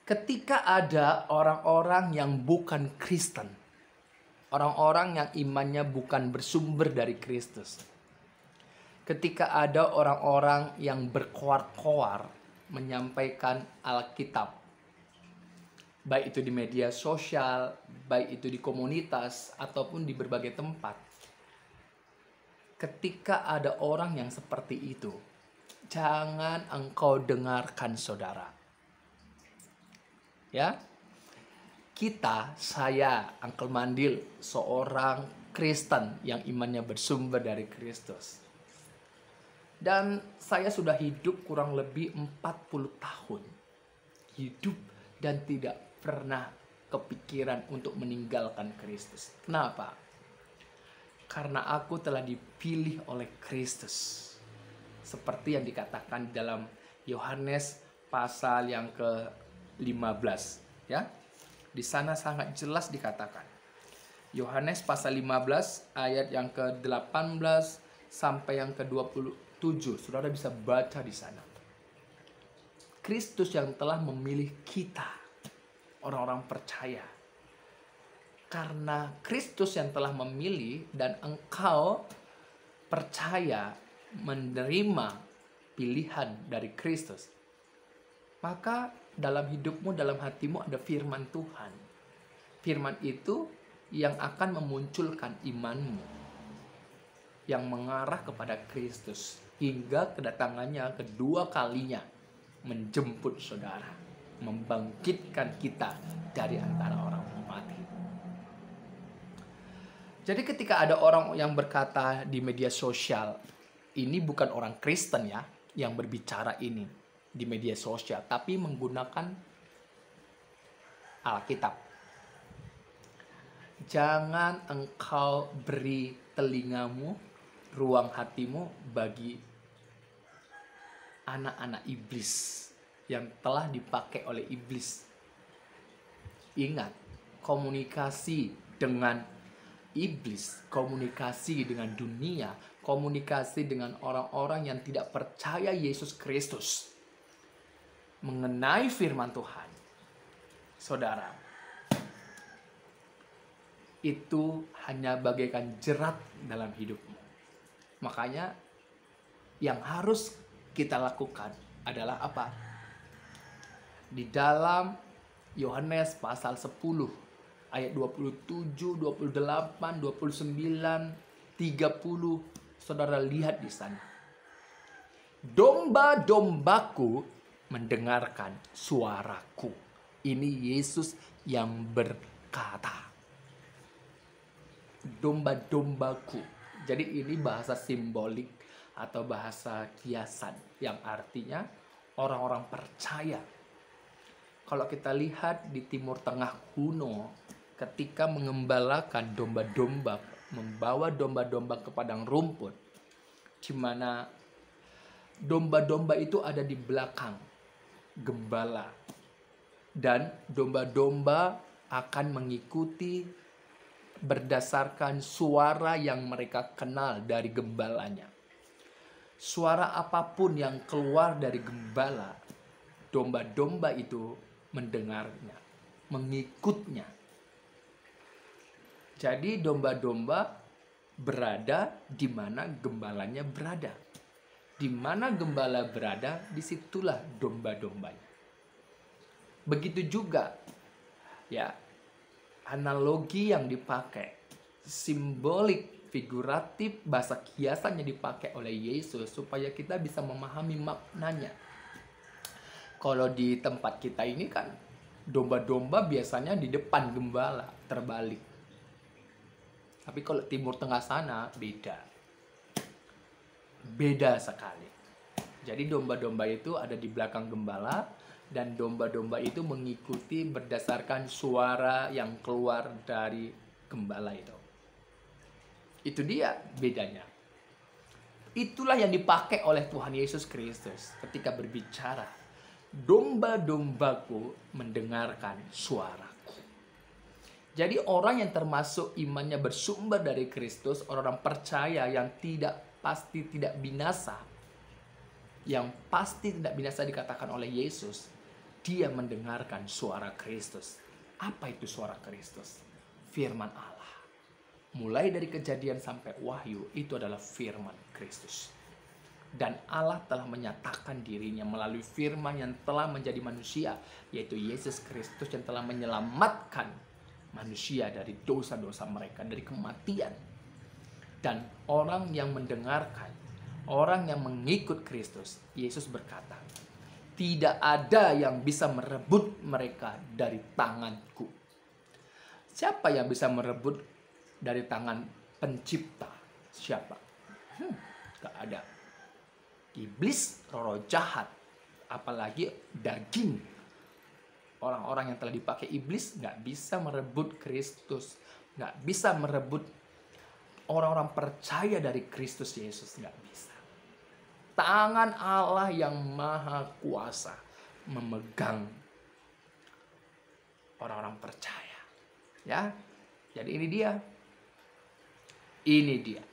Ketika ada orang-orang yang bukan Kristen, orang-orang yang imannya bukan bersumber dari Kristus, ketika ada orang-orang yang berkoar-koar menyampaikan Alkitab, baik itu di media sosial, baik itu di komunitas, ataupun di berbagai tempat. Ketika ada orang yang seperti itu, jangan engkau dengarkan, saudara. Ya, saya, Uncle Mandil, seorang Kristen yang imannya bersumber dari Kristus. Dan saya sudah hidup kurang lebih 40 tahun. Hidup dan tidak pernah kepikiran untuk meninggalkan Kristus. Kenapa? Karena aku telah dipilih oleh Kristus. Seperti yang dikatakan dalam Yohanes pasal yang ke-15, ya. Di sana sangat jelas dikatakan. Yohanes pasal 15 ayat yang ke-18 sampai yang ke-27. Saudara bisa baca di sana. Kristus yang telah memilih kita, orang-orang percaya. Karena Kristus yang telah memilih dan engkau percaya menerima pilihan dari Kristus, maka dalam hidupmu, dalam hatimu ada firman Tuhan. Firman itu yang akan memunculkan imanmu, yang mengarah kepada Kristus hingga kedatangannya kedua kalinya menjemput saudara, membangkitkan kita dari antara orang mati. Jadi ketika ada orang yang berkata di media sosial, ini bukan orang Kristen ya yang berbicara ini di media sosial, tapi menggunakan Alkitab. Jangan engkau beri telingamu, ruang hatimu bagi anak-anak iblis yang telah dipakai oleh iblis. Ingat, komunikasi dengan iblis, komunikasi dengan dunia, komunikasi dengan orang-orang yang tidak percaya Yesus Kristus mengenai firman Tuhan, saudara, itu hanya bagaikan jerat dalam hidupmu. Makanya yang harus kita lakukan adalah apa? Di dalam Yohanes pasal 10 ayat 27, 28, 29, 30, saudara lihat di sana. Domba-dombaku mendengarkan suaraku. Ini Yesus yang berkata. Domba-dombaku. Jadi ini bahasa simbolik atau bahasa kiasan yang artinya orang-orang percaya. Kalau kita lihat di Timur Tengah kuno, ketika mengembalakan domba-domba, membawa domba-domba ke padang rumput, di mana domba-domba itu ada di belakang gembala, dan domba-domba akan mengikuti berdasarkan suara yang mereka kenal dari gembalanya. Suara apapun yang keluar dari gembala, domba-domba itu mendengarnya, mengikutnya. Jadi domba-domba berada di mana gembalanya berada. Di mana gembala berada, disitulah domba-dombanya. Begitu juga, ya, analogi yang dipakai, simbolik, figuratif, bahasa kiasan yang dipakai oleh Yesus supaya kita bisa memahami maknanya. Kalau di tempat kita ini kan, domba-domba biasanya di depan gembala, terbalik. Tapi kalau Timur Tengah sana, beda. Beda sekali. Jadi domba-domba itu ada di belakang gembala, dan domba-domba itu mengikuti berdasarkan suara yang keluar dari gembala itu. Itu dia bedanya. Itulah yang dipakai oleh Tuhan Yesus Kristus ketika berbicara, domba-dombaku mendengarkan suaraku. Jadi orang yang termasuk imannya bersumber dari Kristus, orang-orang percaya yang pasti tidak binasa, yang pasti tidak binasa dikatakan oleh Yesus, dia mendengarkan suara Kristus. Apa itu suara Kristus? Firman Allah. Mulai dari Kejadian sampai Wahyu, itu adalah firman Kristus. Dan Allah telah menyatakan dirinya melalui firman yang telah menjadi manusia, yaitu Yesus Kristus yang telah menyelamatkan manusia dari dosa-dosa mereka, dari kematian. Dan orang yang mendengarkan, orang yang mengikut Kristus, Yesus berkata, tidak ada yang bisa merebut mereka dari tanganku. Siapa yang bisa merebut dari tangan pencipta? Siapa? Gak ada. Iblis, roh jahat, apalagi daging. Orang-orang yang telah dipakai iblis gak bisa merebut Kristus, gak bisa merebut orang-orang percaya dari Kristus Yesus, gak bisa. Tangan Allah yang maha kuasa memegang orang-orang percaya. Ya, jadi ini dia. Ini dia.